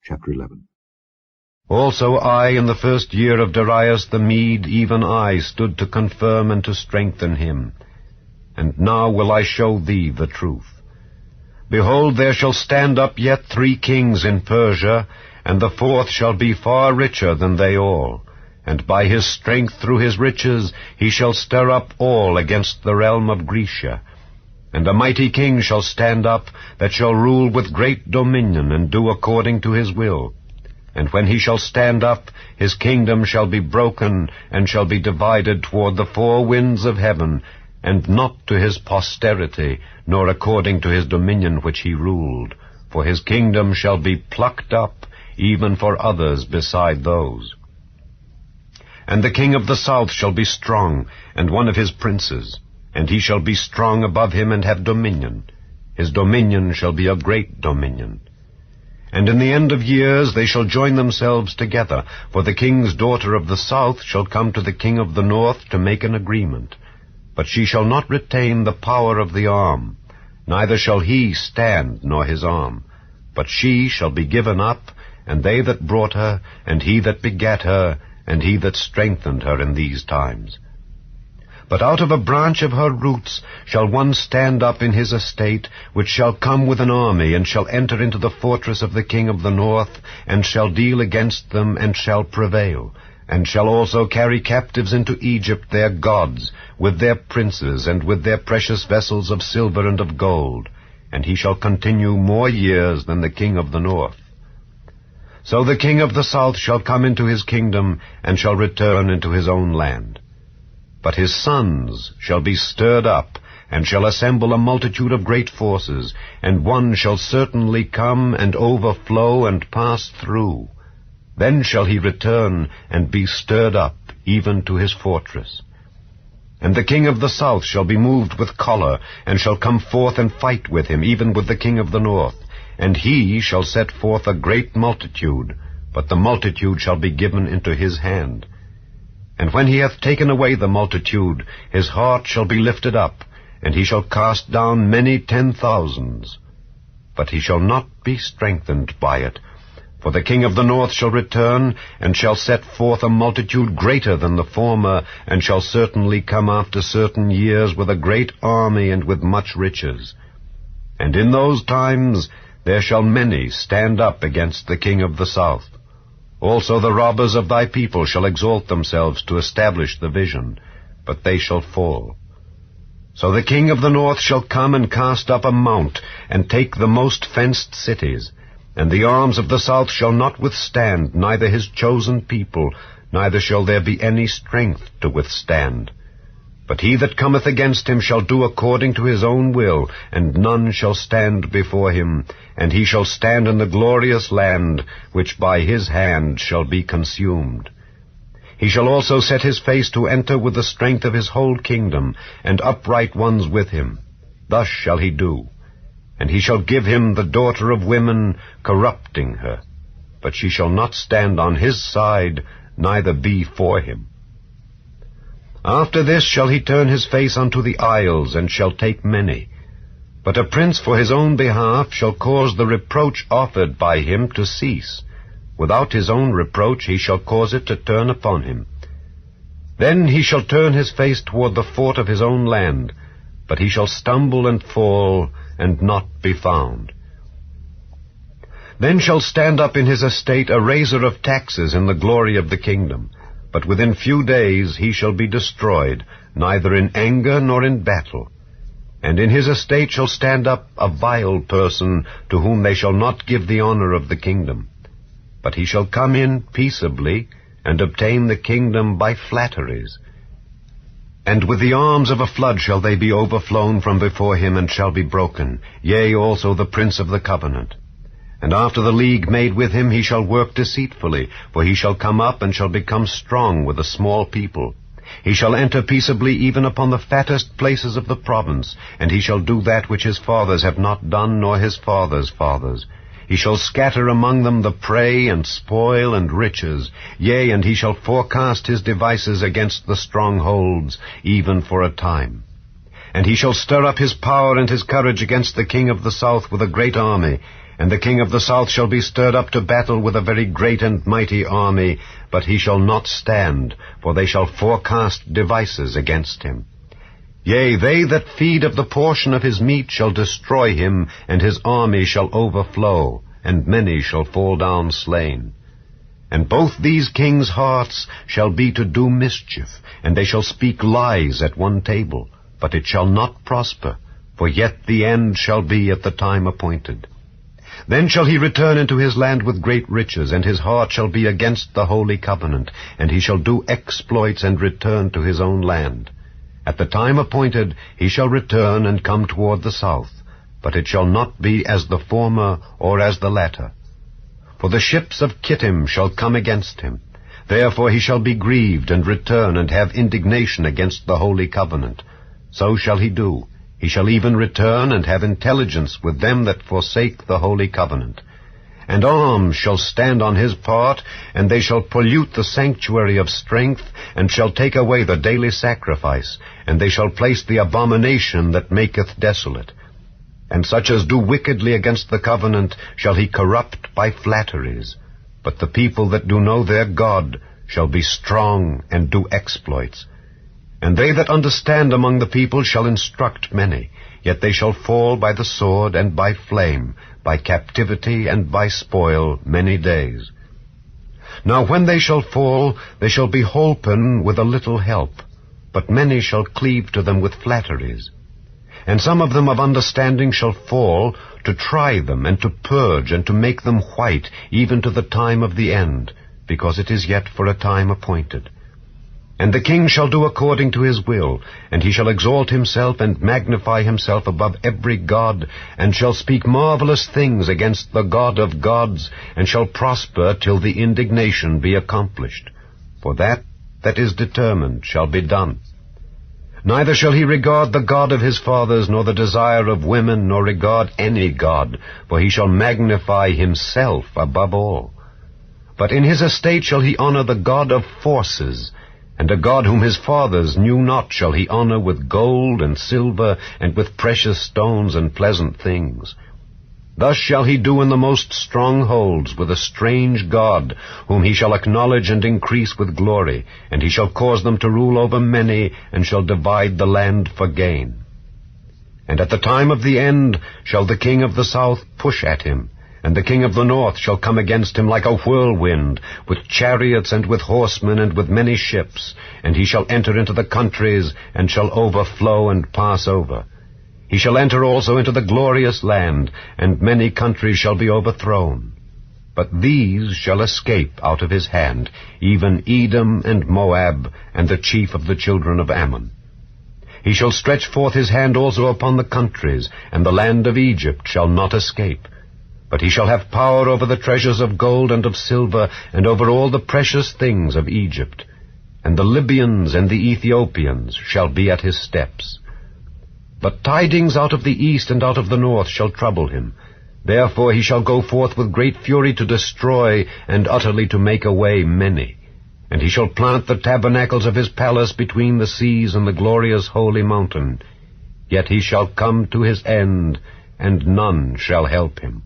Chapter 11. Also I, in the first year of Darius the Mede, even I, stood to confirm and to strengthen him. And now will I show thee the truth. Behold, there shall stand up yet 3 kings in Persia, and the 4th shall be far richer than they all. And by his strength through his riches he shall stir up all against the realm of Grecia. And a mighty king shall stand up, that shall rule with great dominion, and do according to his will. And when he shall stand up, his kingdom shall be broken, and shall be divided toward the 4 winds of heaven, and not to his posterity, nor according to his dominion which he ruled. For his kingdom shall be plucked up, even for others beside those. And the king of the south shall be strong, and one of his princes, and he shall be strong above him and have dominion. His dominion shall be a great dominion. And in the end of years they shall join themselves together, for the king's daughter of the south shall come to the king of the north to make an agreement. But she shall not retain the power of the arm, neither shall he stand nor his arm. But she shall be given up, and they that brought her, and he that begat her, and he that strengthened her in these times. But out of a branch of her roots shall one stand up in his estate, which shall come with an army, and shall enter into the fortress of the king of the north, and shall deal against them, and shall prevail, and shall also carry captives into Egypt their gods, with their princes, and with their precious vessels of silver and of gold. And he shall continue more years than the king of the north. So the king of the south shall come into his kingdom, and shall return into his own land. But his sons shall be stirred up, and shall assemble a multitude of great forces, and one shall certainly come and overflow and pass through. Then shall he return and be stirred up, even to his fortress. And the king of the south shall be moved with choler, and shall come forth and fight with him, even with the king of the north. And he shall set forth a great multitude, but the multitude shall be given into his hand. And when he hath taken away the multitude, his heart shall be lifted up, and he shall cast down many 10,000s. But he shall not be strengthened by it. For the king of the north shall return, and shall set forth a multitude greater than the former, and shall certainly come after certain years with a great army and with much riches. And in those times there shall many stand up against the king of the south. Also the robbers of thy people shall exalt themselves to establish the vision, but they shall fall. So the king of the north shall come and cast up a mount, and take the most fenced cities. And the arms of the south shall not withstand, neither his chosen people, neither shall there be any strength to withstand. But he that cometh against him shall do according to his own will, and none shall stand before him, and he shall stand in the glorious land, which by his hand shall be consumed. He shall also set his face to enter with the strength of his whole kingdom, and upright ones with him. Thus shall he do. And he shall give him the daughter of women, corrupting her. But she shall not stand on his side, neither be for him. After this shall he turn his face unto the isles, and shall take many. But a prince for his own behalf shall cause the reproach offered by him to cease. Without his own reproach he shall cause it to turn upon him. Then he shall turn his face toward the fort of his own land, but he shall stumble and fall, and not be found. Then shall stand up in his estate a raiser of taxes in the glory of the kingdom. But within few days he shall be destroyed, neither in anger nor in battle. And in his estate shall stand up a vile person, to whom they shall not give the honor of the kingdom. But he shall come in peaceably, and obtain the kingdom by flatteries. And with the arms of a flood shall they be overflown from before him, and shall be broken, yea, also the prince of the covenant. And after the league made with him he shall work deceitfully, for he shall come up and shall become strong with a small people. He shall enter peaceably even upon the fattest places of the province, and he shall do that which his fathers have not done, nor his fathers' fathers. He shall scatter among them the prey and spoil and riches, yea, and he shall forecast his devices against the strongholds, even for a time. And he shall stir up his power and his courage against the king of the south with a great army, And the king of the south shall be stirred up to battle with a very great and mighty army, but he shall not stand, for they shall forecast devices against him. Yea, they that feed of the portion of his meat shall destroy him, and his army shall overflow, and many shall fall down slain. And both these kings' hearts shall be to do mischief, and they shall speak lies at one table, but it shall not prosper, for yet the end shall be at the time appointed. Then shall he return into his land with great riches, and his heart shall be against the holy covenant, and he shall do exploits and return to his own land. At the time appointed he shall return and come toward the south, but it shall not be as the former or as the latter. For the ships of Kittim shall come against him. Therefore he shall be grieved, and return, and have indignation against the holy covenant. So shall he do. He shall even return, and have intelligence with them that forsake the holy covenant. And arms shall stand on his part, and they shall pollute the sanctuary of strength, and shall take away the daily sacrifice, and they shall place the abomination that maketh desolate. And such as do wickedly against the covenant shall he corrupt by flatteries. But the people that do know their God shall be strong and do exploits. And they that understand among the people shall instruct many, yet they shall fall by the sword and by flame, by captivity and by spoil many days. Now when they shall fall, they shall be holpen with a little help, but many shall cleave to them with flatteries. And some of them of understanding shall fall, to try them, and to purge, and to make them white, even to the time of the end, because it is yet for a time appointed. And the king shall do according to his will, and he shall exalt himself and magnify himself above every god, and shall speak marvelous things against the God of gods, and shall prosper till the indignation be accomplished. For that is determined shall be done. Neither shall he regard the God of his fathers, nor the desire of women, nor regard any god, for he shall magnify himself above all. But in his estate shall he honor the God of forces, and a God whom his fathers knew not shall he honor with gold and silver, and with precious stones and pleasant things. Thus shall he do in the most strongholds with a strange God, whom he shall acknowledge and increase with glory, and he shall cause them to rule over many, and shall divide the land for gain. And at the time of the end shall the king of the south push at him, and the king of the north shall come against him like a whirlwind, with chariots and with horsemen and with many ships, and he shall enter into the countries, and shall overflow and pass over. He shall enter also into the glorious land, and many countries shall be overthrown. But these shall escape out of his hand, even Edom and Moab, and the chief of the children of Ammon. He shall stretch forth his hand also upon the countries, and the land of Egypt shall not escape. But he shall have power over the treasures of gold and of silver, and over all the precious things of Egypt. And the Libyans and the Ethiopians shall be at his steps. But tidings out of the east and out of the north shall trouble him. Therefore he shall go forth with great fury to destroy, and utterly to make away many. And he shall plant the tabernacles of his palace between the seas and the glorious holy mountain. Yet he shall come to his end, and none shall help him.